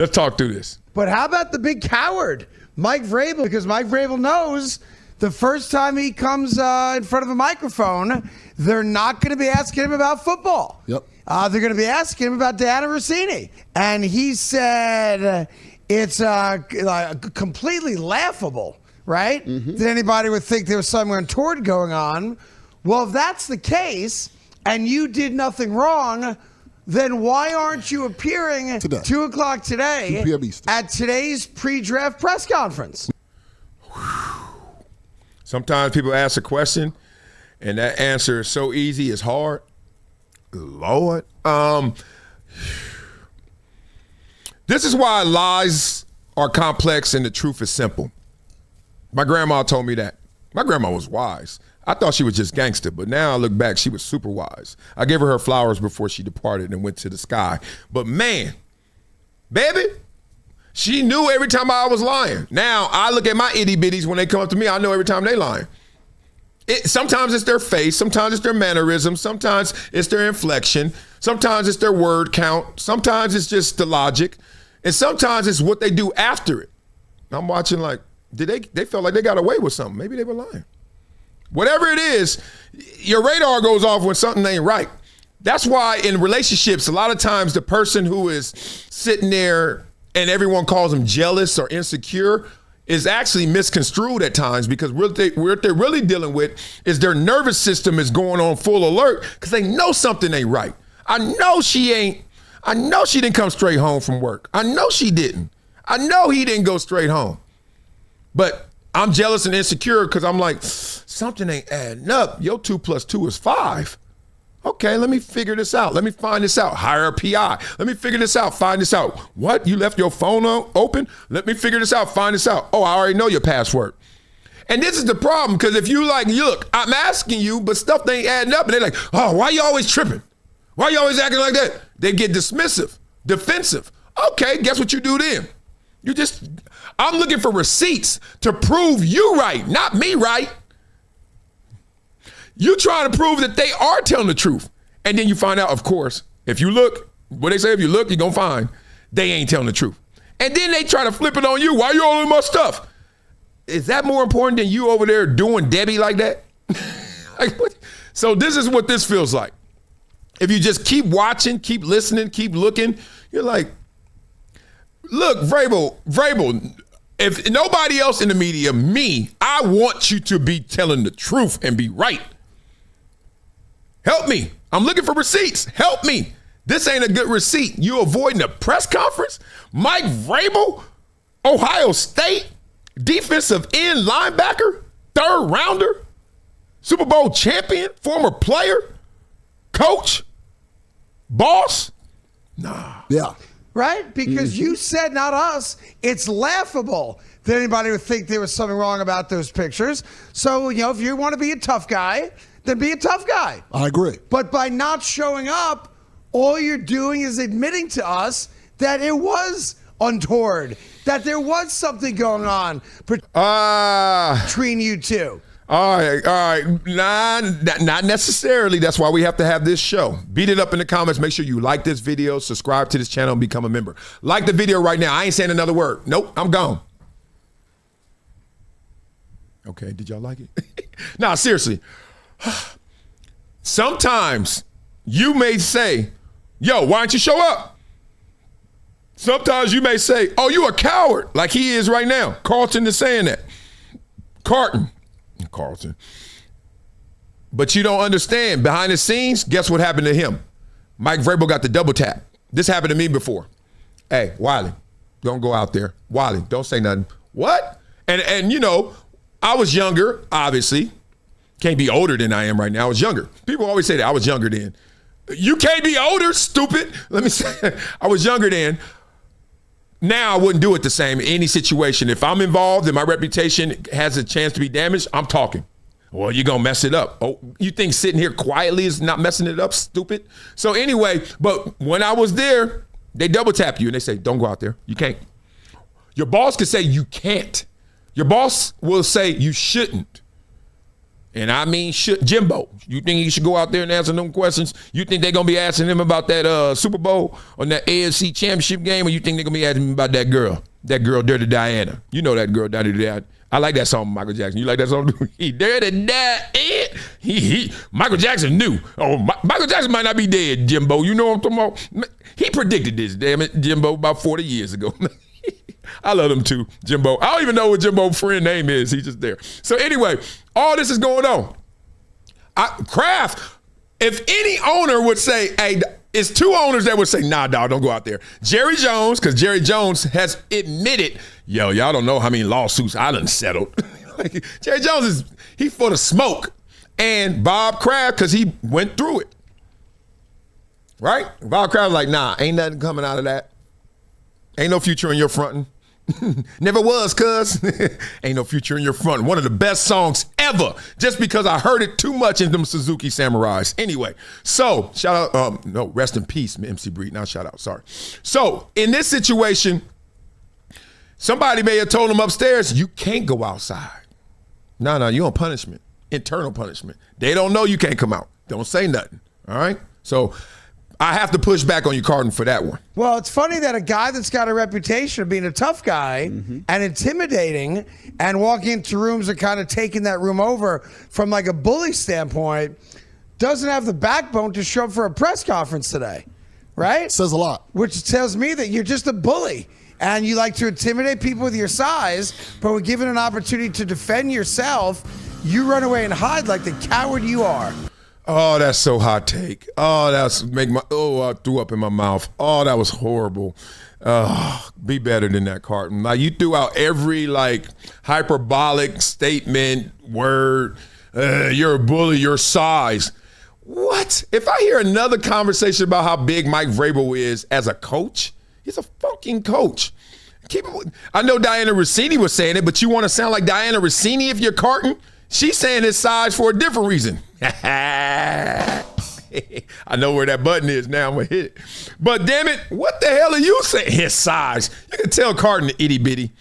Let's talk through this. But how about the big coward, Mike Vrabel? Because Mike Vrabel knows the first time he comes in front of a microphone, they're not going to be asking him about football. Yep. They're going to be asking him about Diana Rossini. And he said it's completely laughable, right? Mm-hmm. That anybody would think there was something untoward going on. Well, if that's the case and you did nothing wrong, then why aren't you appearing today. 2 o'clock today 2 p.m. Eastern. At today's pre-draft press conference? Sometimes people ask a question, and that answer is so easy, it's hard. Lord. This is why lies are complex and the truth is simple. My grandma told me that. My grandma was wise. I thought she was just gangster, but now I look back, she was super wise. I gave her flowers before she departed and went to the sky. But man, baby, she knew every time I was lying. Now I look at my itty bitties when they come up to me, I know every time they lying. Sometimes it's their face, sometimes it's their mannerism, sometimes it's their inflection, sometimes it's their word count, sometimes it's just the logic, and sometimes it's what they do after it. I'm watching like, they felt like they got away with something. Maybe they were lying. Whatever it is, your radar goes off when something ain't right. That's why in relationships, a lot of times the person who is sitting there and everyone calls them jealous or insecure is actually misconstrued at times, because what they're really dealing with is their nervous system is going on full alert because they know something ain't right. I know she didn't come straight home from work. I know she didn't. I know he didn't go straight home. But I'm jealous and insecure because I'm like, something ain't adding up. Your 2 + 2 is 5. Okay, let me figure this out. Let me find this out. Hire a PI. Let me figure this out. Find this out. What? You left your phone open? Let me figure this out. Find this out. Oh, I already know your password. And this is the problem, because if you like, look, I'm asking you, but stuff ain't adding up. And they're like, oh, why you always tripping? Why you always acting like that? They get dismissive, defensive. Okay, guess what you do then? I'm looking for receipts to prove you right, not me right. You trying to prove that they are telling the truth. And then you find out, of course, if you look, what they say, if you look, you're going to find they ain't telling the truth. And then they try to flip it on you. Why you all in my stuff? Is that more important than you over there doing Debbie like that? Like, what? So this is what this feels like. If you just keep watching, keep listening, keep looking, you're like, look, Vrabel, if nobody else in the media, me, I want you to be telling the truth and be right. Help me. I'm looking for receipts. Help me. This ain't a good receipt. You avoiding a press conference? Mike Vrabel, Ohio State, defensive end linebacker, 3rd rounder, Super Bowl champion, former player, coach, boss? Nah. Yeah. Right? Because you said, not us, it's laughable that anybody would think there was something wrong about those pictures. So, if you want to be a tough guy, then be a tough guy. I agree. But by not showing up, all you're doing is admitting to us that it was untoward, that there was something going on between you two. All right. Nah, not necessarily. That's why we have to have this show. Beat it up in the comments. Make sure you like this video, subscribe to this channel, and become a member. Like the video right now. I ain't saying another word. Nope, I'm gone. Okay, did y'all like it? Nah, seriously. Sometimes you may say, yo, why don't you show up? Sometimes you may say, oh, you a coward, like he is right now. Carton is saying that. Carton. But you don't understand. Behind the scenes, guess what happened to him? Mike Vrabel got the double tap. This happened to me before. Hey, Wiley, don't go out there. Wiley, don't say nothing. What? And I was younger, obviously. Can't be older than I am right now. I was younger. People always say that. I was younger then. You can't be older, stupid. Let me say, I was younger then. Now I wouldn't do it the same in any situation. If I'm involved and my reputation has a chance to be damaged, I'm talking. Well, you're going to mess it up. Oh, you think sitting here quietly is not messing it up, stupid? So anyway, but when I was there, they double tap you and they say, don't go out there. You can't. Your boss could say you can't. Your boss will say you shouldn't. And I mean, Jimbo, you think he should go out there and answer them questions? You think they're going to be asking him about that Super Bowl or that AFC Championship game, or you think they're going to be asking him about that girl, Dirty Diana? You know that girl, Dirty Diana. I like that song, Michael Jackson. You like that song? He Dirty Diana. Michael Jackson knew. Oh, Michael Jackson might not be dead, Jimbo. You know what I'm talking about? He predicted this, damn it, Jimbo, about 40 years ago. I love him too, Jimbo. I don't even know what Jimbo's friend name is. He's just there. So anyway, all this is going on. Kraft, if any owner would say, hey, it's two owners that would say, nah, dog, don't go out there. Jerry Jones, because Jerry Jones has admitted, y'all don't know how many lawsuits I done settled. Like, Jerry Jones he's full of smoke. And Bob Kraft, because he went through it. Right? Bob Kraft was like, nah, ain't nothing coming out of that. Ain't no future in your frontin'. Never was, cuz. Ain't no future in your front. One of the best songs ever, just because I heard it too much in them Suzuki Samurais. Anyway, so shout out, no, rest in peace, MC Breed. Now shout out, sorry. So in this situation, somebody may have told him upstairs, you can't go outside. No, you on punishment, internal punishment. They don't know you can't come out. Don't say nothing, all right? So I have to push back on you, Carton, for that one. Well, it's funny that a guy that's got a reputation of being a tough guy and intimidating and walking into rooms and kind of taking that room over from like a bully standpoint doesn't have the backbone to show up for a press conference today, right? Says a lot. Which tells me that you're just a bully and you like to intimidate people with your size, but when given an opportunity to defend yourself, you run away and hide like the coward you are. Oh, that's so hot take. Oh, I threw up in my mouth. Oh, that was horrible. Be better than that, Carton. Like, you threw out every like hyperbolic statement, word. You're a bully, your size. What? If I hear another conversation about how big Mike Vrabel is as a coach, he's a fucking coach. I know Diana Rossini was saying it, but you want to sound like Diana Rossini if you're Carton? She's saying his size for a different reason. I know where that button is now. I'm going to hit it. But damn it, what the hell are you saying? His size. You can tell Carton itty bitty.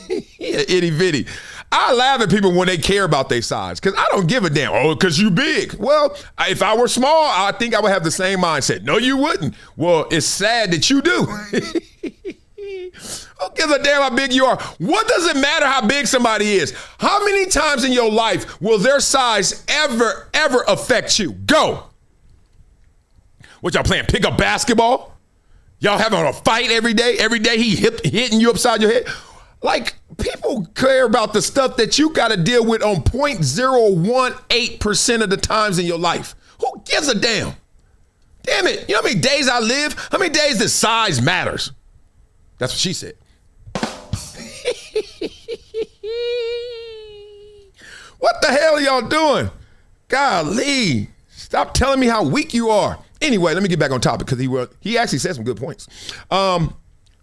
Yeah, itty bitty. I laugh at people when they care about their size because I don't give a damn. Oh, because you big. Well, if I were small, I think I would have the same mindset. No, you wouldn't. Well, it's sad that you do. Who gives a damn how big you are? What does it matter how big somebody is? How many times in your life will their size ever affect you? Go. What, y'all playing pickup basketball? Y'all having a fight every day? Every day he hitting you upside your head? Like, people care about the stuff that you got to deal with on 0.018% of the times in your life. Who gives a damn? Damn it. You know how many days I live? How many days this size matters? That's what she said. What the hell are y'all doing? Golly, stop telling me how weak you are. Anyway, let me get back on topic because he actually said some good points.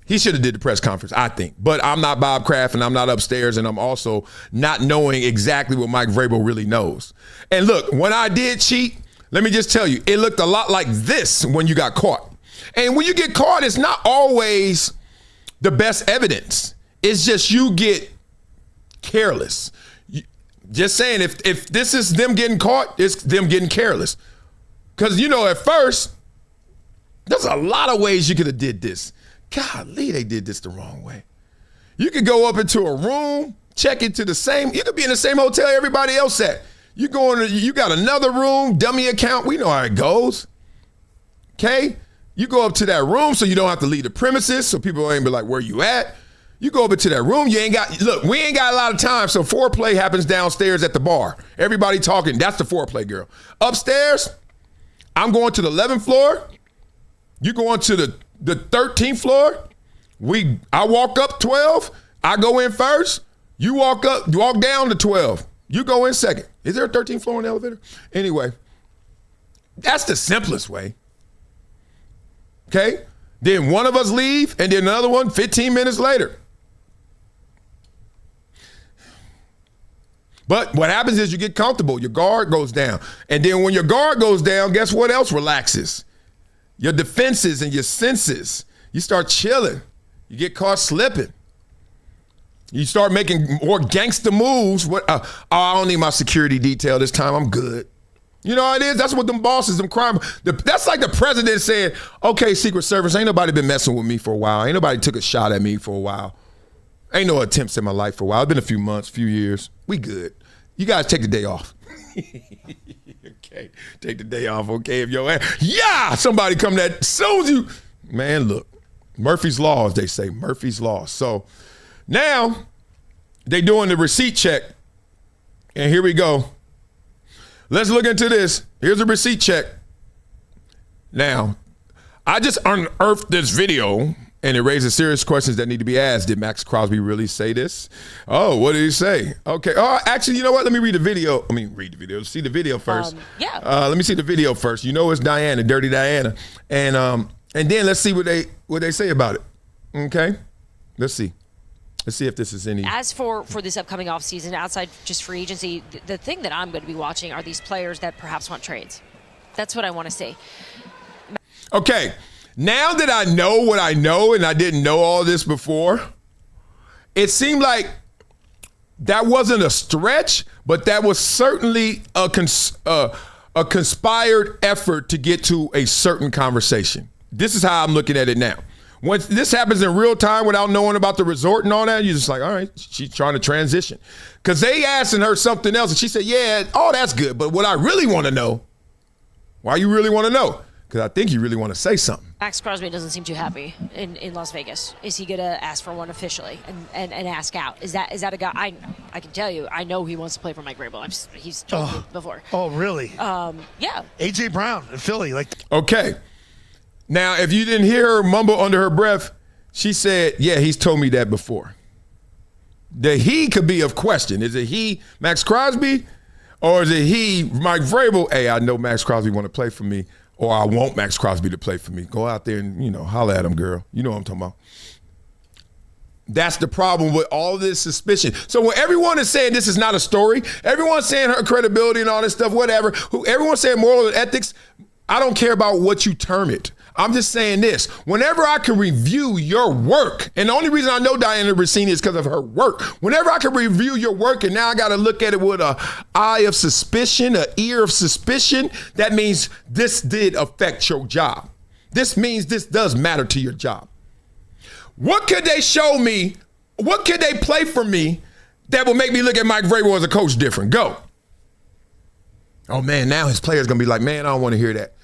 He should have did the press conference, I think. But I'm not Bob Kraft and I'm not upstairs and I'm also not knowing exactly what Mike Vrabel really knows. And look, when I did cheat, let me just tell you, it looked a lot like this when you got caught. And when you get caught, it's not always the best evidence. It's just you get careless. Just saying, if this is them getting caught, it's them getting careless. Because, at first, there's a lot of ways you could have did this. Golly, they did this the wrong way. You could go up into a room, check into you could be in the same hotel everybody else at. You got another room, dummy account. We know how it goes. Okay? You go up to that room so you don't have to leave the premises so people ain't be like, where you at? You go up into that room, we ain't got a lot of time, so foreplay happens downstairs at the bar. Everybody talking, that's the foreplay, girl. Upstairs, I'm going to the 11th floor. You going to the 13th floor. I walk up 12. I go in first. You walk down to 12. You go in second. Is there a 13th floor in the elevator? Anyway, that's the simplest way. Okay? Then one of us leave, and then another one 15 minutes later. But what happens is you get comfortable. Your guard goes down. And then when your guard goes down, guess what else relaxes? Your defenses and your senses. You start chilling. You get caught slipping. You start making more gangster moves. I don't need my security detail this time. I'm good. You know what it is? That's what them bosses, them crime. That's like the president saying, okay, Secret Service, ain't nobody been messing with me for a while. Ain't nobody took a shot at me for a while. Ain't no attempts in my life for a while. It's been a few months, few years. We good. You guys take the day off. Okay, take the day off, okay? If your ass, somebody come that soon as you, man, look, Murphy's Law, as they say, Murphy's Law. So now they doing the receipt check, and here we go. Let's look into this. Here's a receipt check. Now, I just unearthed this video, and it raises serious questions that need to be asked. Did Max Crosby really say this? Oh, what did he say? Okay. Oh, actually, you know what? Let me read the video. See the video first. Yeah. Let me see the video first. You know it's Diana, Dirty Diana, and then let's see what they say about it. Okay. Let's see. Let's see if this is any. As for this upcoming offseason, outside just free agency, the thing that I'm going to be watching are these players that perhaps want trades. That's what I want to see. Okay. Now that I know what I know, and I didn't know all this before, it seemed like that wasn't a stretch, but that was certainly a conspired effort to get to a certain conversation. This is how I'm looking at it now. When this happens in real time without knowing about the resort and all that, you're just like, all right, she's trying to transition. Because they asking her something else, and she said, yeah, oh, that's good. But what I really want to know, why you really want to know? Because I think you really want to say something. Max Crosby doesn't seem too happy in Las Vegas. Is he going to ask for one officially and ask out? Is that a guy? I can tell you, I know he wants to play for Mike Vrabel. He's told me before. Oh, really? Yeah. A.J. Brown in Philly. Okay. Now, if you didn't hear her mumble under her breath, she said, yeah, he's told me that before. The he could be of question. Is it he, Max Crosby, or is it he, Mike Vrabel? Hey, I know Max Crosby want to play for me, or I want Max Crosby to play for me. Go out there and, holler at him, girl. You know what I'm talking about. That's the problem with all this suspicion. So when everyone is saying this is not a story, everyone's saying her credibility and all this stuff, whatever, everyone's saying moral and ethics, I don't care about what you term it. I'm just saying this. Whenever I can review your work, and the only reason I know Diana Rossini is because of her work. Whenever I can review your work and now I got to look at it with an eye of suspicion, an ear of suspicion, that means this did affect your job. This means this does matter to your job. What could they show me? What could they play for me that will make me look at Mike Vrabel as a coach different? Go. Oh, man, now his players going to be like, man, I don't want to hear that.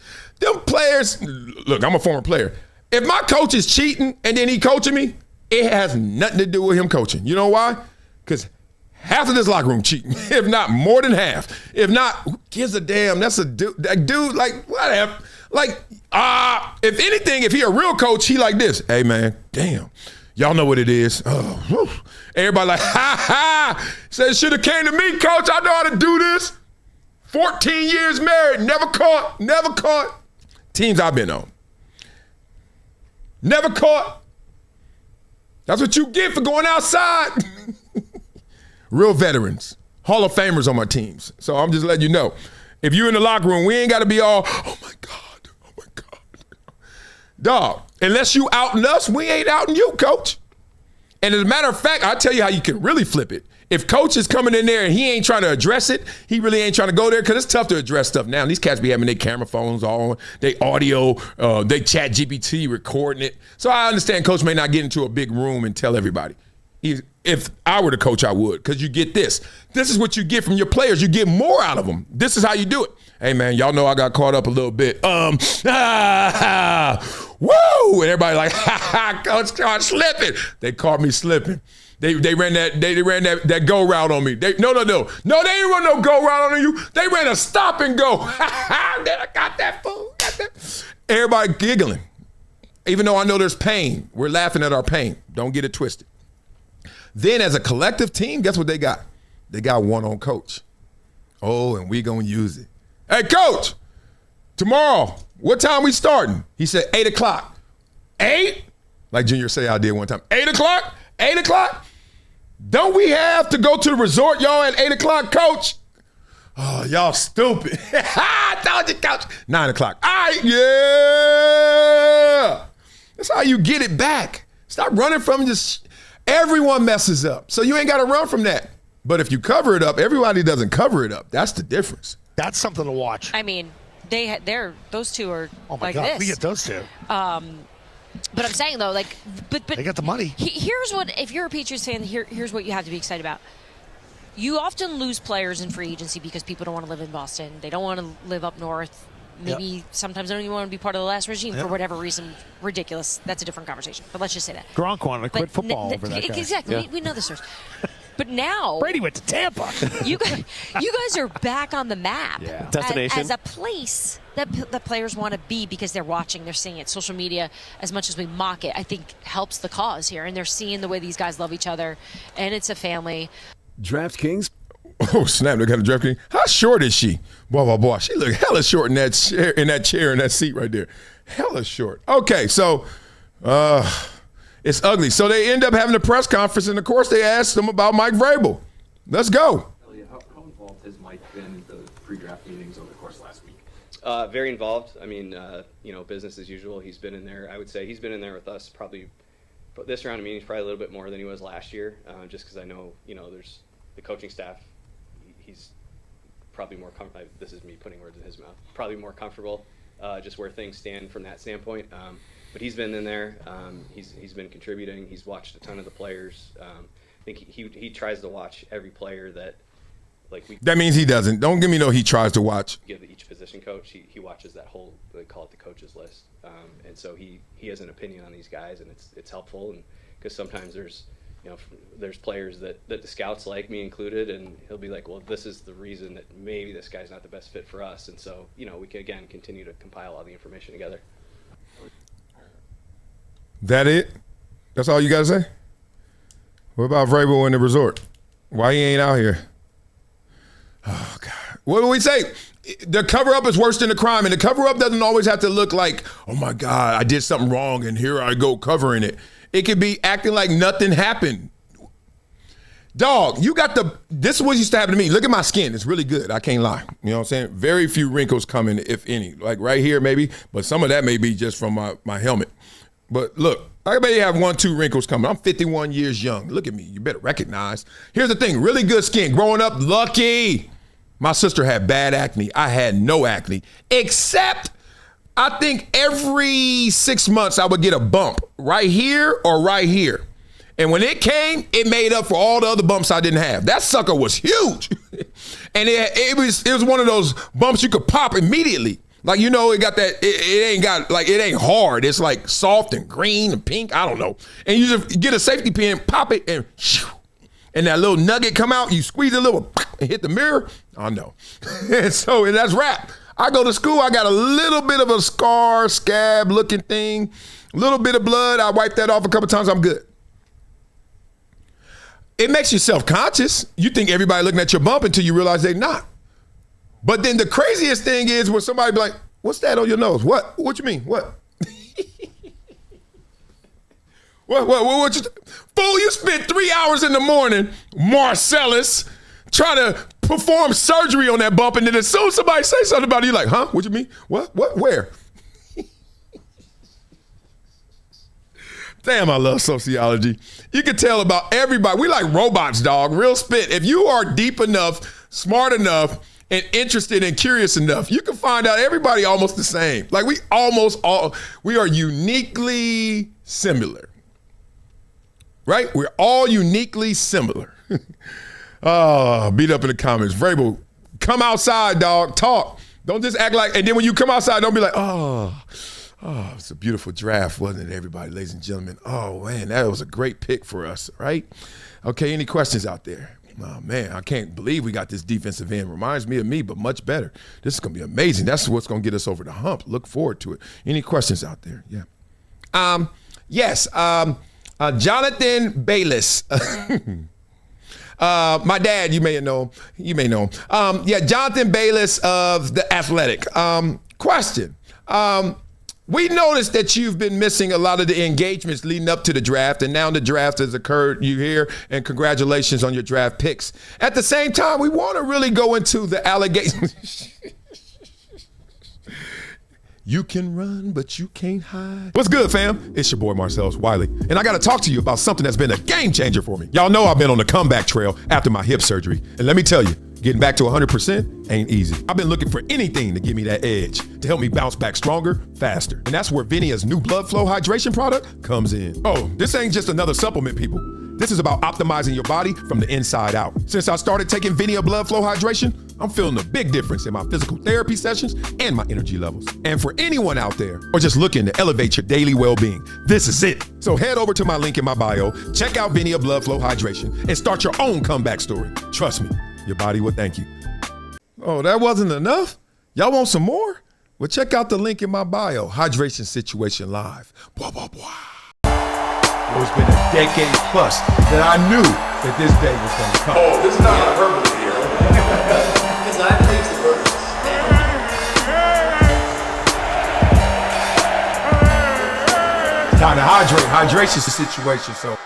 Them players, look, I'm a former player. If my coach is cheating and then he coaching me, it has nothing to do with him coaching. You know why? Because half of this locker room cheating, if not more than half. If not, who gives a damn? That's a dude, like, whatever. Like, if anything, if he a real coach, he like this. Hey, man, damn. Y'all know what it is. Oh, whew. Everybody like, ha. Said, should have came to me, coach. I know how to do this. 14 years married, never caught. Teams I've been on. Never caught. That's what you get for going outside. Real veterans. Hall of Famers on my teams. So I'm just letting you know. If you're in the locker room, we ain't got to be all, oh my God. Dog, unless you outing us, we ain't outing you, coach. And as a matter of fact, I'll tell you how you can really flip it. If coach is coming in there and he ain't trying to address it, he really ain't trying to go there because it's tough to address stuff now. These cats be having their camera phones on, they audio, they chat GPT recording it. So I understand coach may not get into a big room and tell everybody. If I were the coach, I would, because you get this. This is what you get from your players. You get more out of them. This is how you do it. Hey, man, y'all know I got caught up a little bit. Woo! And everybody like, coach caught slipping. They caught me slipping. They ran that go route on me. No, they didn't run no go route on you. They ran a stop and go. I got that fool. Everybody giggling. Even though I know there's pain, we're laughing at our pain. Don't get it twisted. Then as a collective team, guess what they got? They got one on coach. Oh, and we gonna use it. Hey, coach, tomorrow, what time we starting? He said 8 o'clock. 8? Like Junior say I did one time. 8 o'clock? 8 o'clock? Don't we have to go to the resort, y'all, at 8 o'clock, coach? Oh, y'all stupid. I told you, coach. 9 o'clock. All right, yeah. That's how you get it back. Stop running from this. Everyone messes up. So you ain't got to run from that. But if you cover it up, everybody doesn't cover it up. That's the difference. That's something to watch. I mean, those two are Oh my like God, this. we get those two. But I'm saying though, like, but They got the money. Here's what, if you're a Patriots fan, here's what you have to be excited about. You often lose players in free agency because people don't want to live in Boston. They don't want to live up north. Maybe sometimes they don't even want to be part of the last regime for whatever reason. Ridiculous. That's a different conversation. But let's just say that. Gronk wanted to quit But football over that guy. Exactly. Yeah. We know the stories. But now Brady went to Tampa. you guys are back on the map Destination. as a place that the players want to be because they're watching, they're seeing it. Social media, as much as we mock it, I think helps the cause here, and they're seeing the way these guys love each other, and it's a family. DraftKings. Oh, snap. They got a DraftKings. How short is she? Boy. She look hella short in that chair, in that seat right there. Hella short. Okay, so it's ugly. So they end up having a press conference, and of course they asked them about Mike Vrabel. Let's go. Elliot, how involved has Mike been in the pre-draft meetings over the course of last week? Very involved. I mean, business as usual. He's been in there. I would say he's been in there with us probably this round of meetings probably a little bit more than he was last year. Just because I know, there's the coaching staff. He's probably more comfortable. This is me putting words in his mouth. Probably more comfortable, just where things stand from that standpoint. But he's been in there. He's been contributing. He's watched a ton of the players. I think he tries to watch every player that. That means he doesn't. Don't give me no he tries to watch. Give each position coach. He watches that whole, they call it the coaches list. And so he has an opinion on these guys, and it's helpful. And because sometimes there's players that the scouts like, me included, and he'll be like, well, this is the reason that maybe this guy's not the best fit for us. And so, we can, again, continue to compile all the information together. That it? That's all you got to say? What about Vrabel in the resort? Why he ain't out here? Oh, God. What do we say? The cover-up is worse than the crime, and the cover-up doesn't always have to look like, oh, my God, I did something wrong, and here I go covering it. It could be acting like nothing happened. Dog, this is what used to happen to me. Look at my skin. It's really good. I can't lie. You know what I'm saying? Very few wrinkles coming, if any. Like right here, maybe, but some of that may be just from my helmet. But look, I may have 1-2 wrinkles coming. I'm 51 years young. Look at me. You better recognize. Here's the thing. Really good skin. Growing up, lucky. My sister had bad acne. I had no acne. Except, I think every 6 months I would get a bump right here or right here. And when it came, it made up for all the other bumps I didn't have. That sucker was huge. And it was one of those bumps you could pop immediately. Like, it got that, it ain't hard. It's like soft and green and pink. I don't know. And you just get a safety pin, pop it, and shoo, and that little nugget come out. You squeeze it a little and hit the mirror. Oh, no. And so that's wrap. I go to school. I got a little bit of a scar, scab looking thing, a little bit of blood. I wipe that off a couple times. I'm good. It makes you self-conscious. You think everybody looking at your bump until you realize they're not. But then the craziest thing is when somebody be like, what's that on your nose? What? What you mean? What? What you fool, you spent 3 hours in the morning, Marcellus, trying to perform surgery on that bump, and then as soon as somebody say something about it, you're like, huh? What you mean? What? Where? Damn, I love sociology. You can tell about everybody. We like robots, dog. Real spit. If you are deep enough, smart enough, and interested and curious enough, you can find out everybody almost the same. Like we are uniquely similar. Right? We're all uniquely similar. Oh, beat up in the comments. Vrabel, come outside, dog. Talk. Don't just act like, and then when you come outside, don't be like, oh, it's a beautiful draft, wasn't it, everybody, ladies and gentlemen? Oh, man, that was a great pick for us, right? Okay, any questions out there? Oh, man, I can't believe we got this defensive end. Reminds me of me, but much better. This is going to be amazing. That's what's going to get us over the hump. Look forward to it. Any questions out there? Yeah. Yes. Jonathan Bayless. My dad, you may know him. Yeah, Jonathan Bayless of The Athletic. Question. We noticed that you've been missing a lot of the engagements leading up to the draft, and now the draft has occurred. You here, and congratulations on your draft picks. At the same time, we want to really go into the allegations. You can run, but you can't hide. What's good, fam? It's your boy, Marcellus Wiley. And I got to talk to you about something that's been a game changer for me. Y'all know I've been on the comeback trail after my hip surgery. And let me tell you, getting back to 100% ain't easy. I've been looking for anything to give me that edge, to help me bounce back stronger, faster. And that's where VINIA's new blood flow hydration product comes in. Oh, this ain't just another supplement, people. This is about optimizing your body from the inside out. Since I started taking VINIA blood flow hydration, I'm feeling a big difference in my physical therapy sessions and my energy levels. And for anyone out there, or just looking to elevate your daily well-being, this is it. So head over to my link in my bio, check out VINIA blood flow hydration, and start your own comeback story. Trust me, your body will thank you. Oh, that wasn't enough? Y'all want some more? Well, check out the link in my bio, Hydration Situation Live. Blah, blah, blah. It's been a decade plus that I knew that this day was going to come. Oh, this is not hyperbole here. Because I believe the birds. Time to hydrate. Hydration's the situation, so